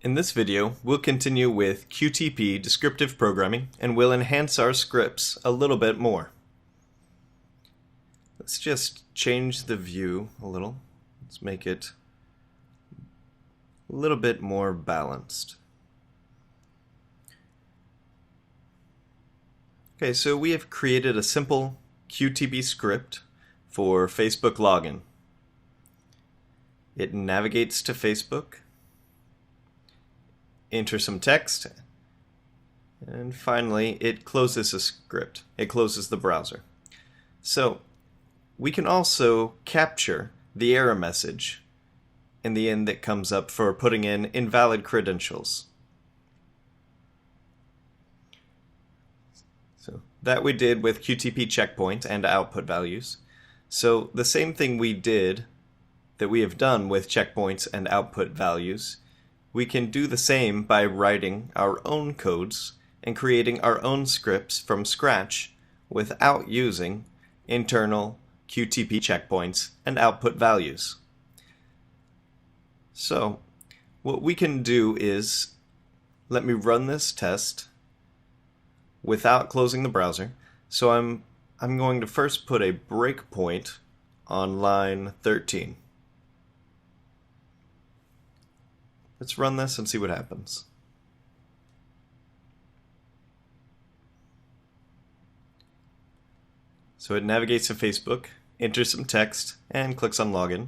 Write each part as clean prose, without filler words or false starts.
In this video, we'll continue with QTP descriptive programming and we'll enhance our scripts a little bit more. Let's just change the view a little. Let's make it a little bit more balanced. Okay, so we have created a simple QTP script for Facebook login. It navigates to Facebook, enter some text, and finally it closes the script. It closes the browser. So we can also capture the error message in the end that comes up for putting in invalid credentials. So that we did with QTP checkpoint and output values. So the same thing we did that we have done with checkpoints and output values, we can do the same by writing our own codes and creating our own scripts from scratch without using internal QTP checkpoints and output values. So what we can do is, let me run this test without closing the browser. So I'm going to first put a breakpoint on line 13. Let's run this and see what happens. So it navigates to Facebook, enters some text, and clicks on login.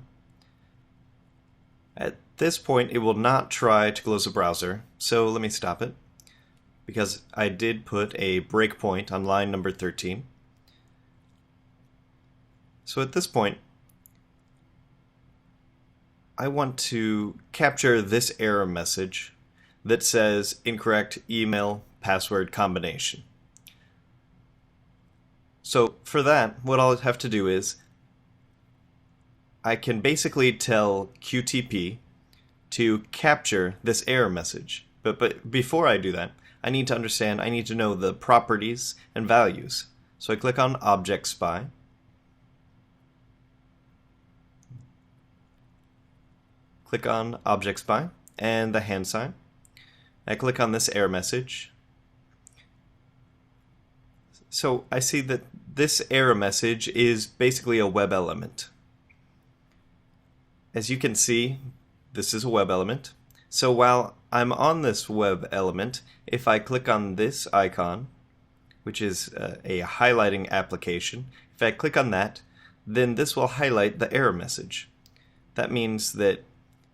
At this point, it will not try to close the browser, so let me stop it, because I did put a breakpoint on line number 13. So at this point, I want to capture this error message that says incorrect email password combination. So for that, what I'll have to do is I can basically tell QTP to capture this error message. But before I do that, I need to know the properties and values. So I click on Object Spy. Click on Object Spy and the hand sign. I click on this error message. So I see that this error message is basically a web element. As you can see, this is a web element. So while I'm on this web element, if I click on this icon, which is a highlighting application, if I click on that, then this will highlight the error message. That means that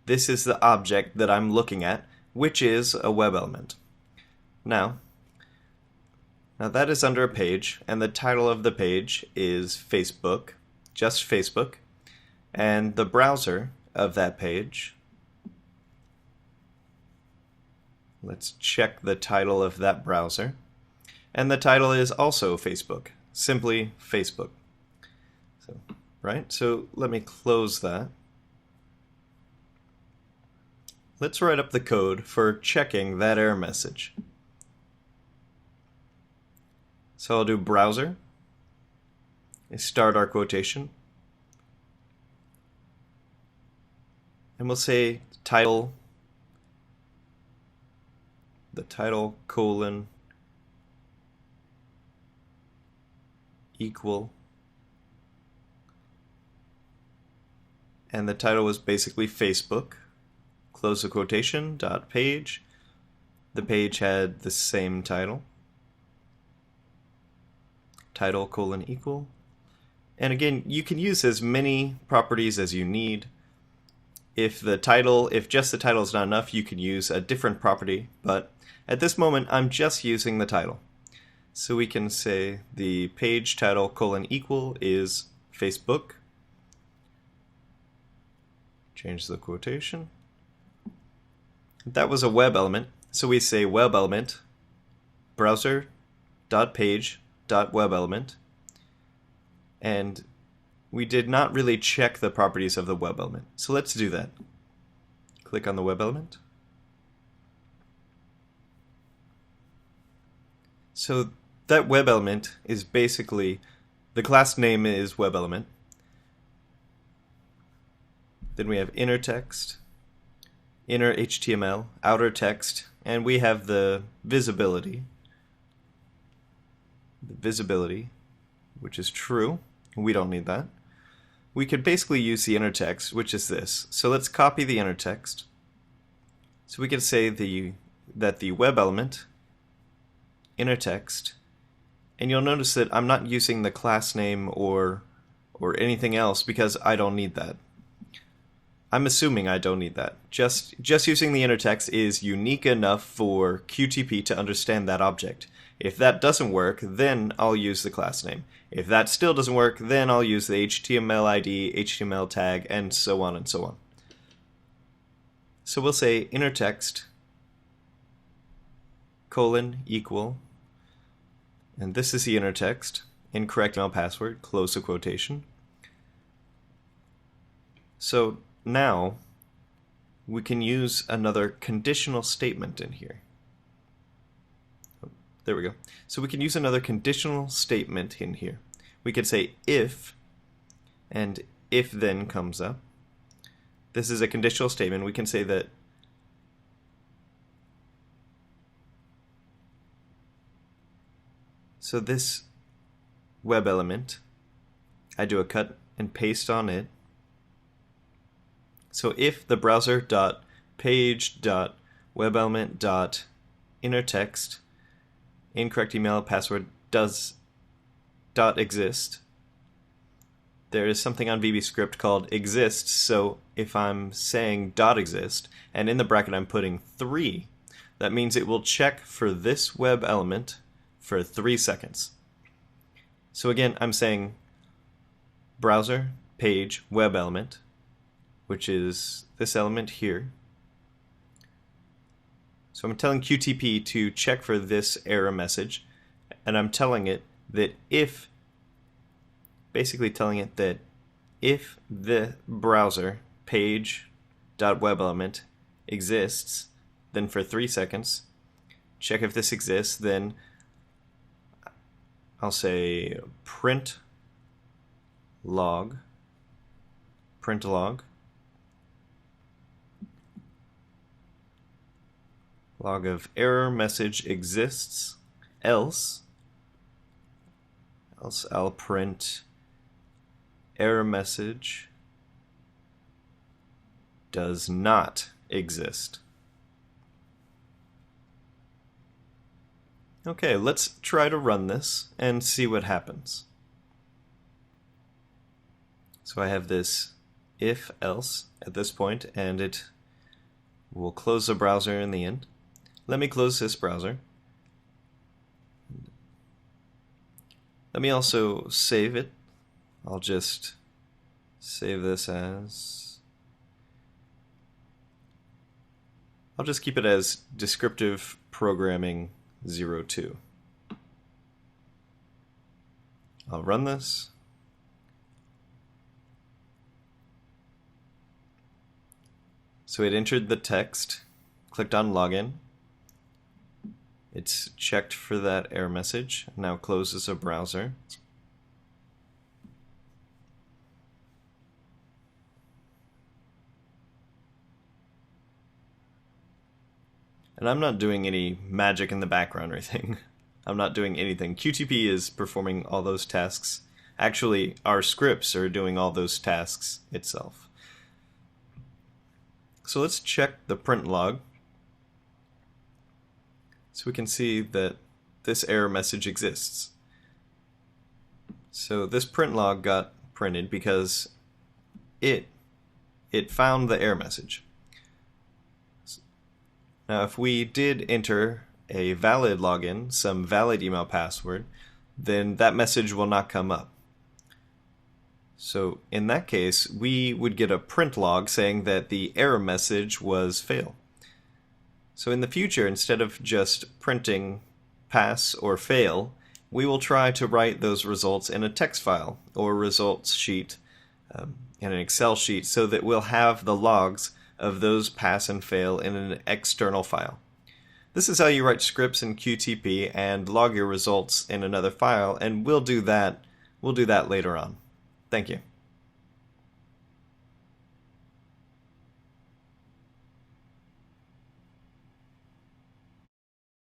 this is the object that I'm looking at, which is a web element. Now that is under a page, and the title of the page is Facebook, just Facebook, and the browser of that page, let's check the title of that browser, and the title is also Facebook, simply Facebook. So let me close that. Let's write up the code for checking that error message. So I'll do browser, start our quotation, and we'll say title, the title colon equal, and the title was basically Facebook. Close the quotation, dot page. The page had the same title. Title colon equal. And again, you can use as many properties as you need. If just the title is not enough, you can use a different property, but at this moment I'm just using the title. So we can say the page title colon equal is Facebook. Change the quotation. That was a web element, so we say web element browser.page.web element, and we did not really check the properties of the web element. So let's do that. Click on the web element. So that web element is basically, the class name is web element. Then we have inner text, inner HTML, outer text, and we have the visibility. The visibility, which is true. We don't need that. We could basically use the inner text, which is this. So let's copy the inner text. So we can say that the web element, inner text, and you'll notice that I'm not using the class name or anything else because I don't need that. I'm assuming I don't need that. Just using the inner text is unique enough for QTP to understand that object. If that doesn't work, then I'll use the class name. If that still doesn't work, then I'll use the HTML ID, HTML tag, and so on and so on. So we'll say inner text colon equal, and this is the inner text, incorrect email password, close the quotation. So now we can use another conditional statement in here. There we go. So we can use another conditional statement in here. We could say if, and if then comes up. This is a conditional statement. We can say that so this web element, I do a cut and paste on it. So if the browser.page.webelement.innertext incorrect email password does .exist, there is something on VBScript called exists. So if I'm saying .exist and in the bracket I'm putting 3, that means it will check for this web element for 3 seconds. So again, I'm saying browser page web element, which is this element here. So I'm telling QTP to check for this error message, and I'm telling it that if, basically telling it that if the browser page.webelement exists, then for 3 seconds, check if this exists, then I'll say print log, log of error message exists, else I'll print error message does not exist. Okay, let's try to run this and see what happens. So I have this if else at this point, and it will close the browser in the end. Let me close this browser. Let me also save it. I'll just save this as, I'll just keep it as descriptive programming 02. I'll run this. So it entered the text, clicked on login. It's checked for that error message, now closes a browser. And I'm not doing any magic in the background or anything. I'm not doing anything. QTP is performing all those tasks. Actually, our scripts are doing all those tasks itself. So let's check the print log. So we can see that this error message exists. So this print log got printed because it found the error message. Now if we did enter a valid login, some valid email password, then that message will not come up. So in that case, we would get a print log saying that the error message was fail. So in the future, instead of just printing pass or fail, we will try to write those results in a text file or results sheet in an Excel sheet so that we'll have the logs of those pass and fail in an external file. This is how you write scripts in QTP and log your results in another file, and we'll do that later on. Thank you.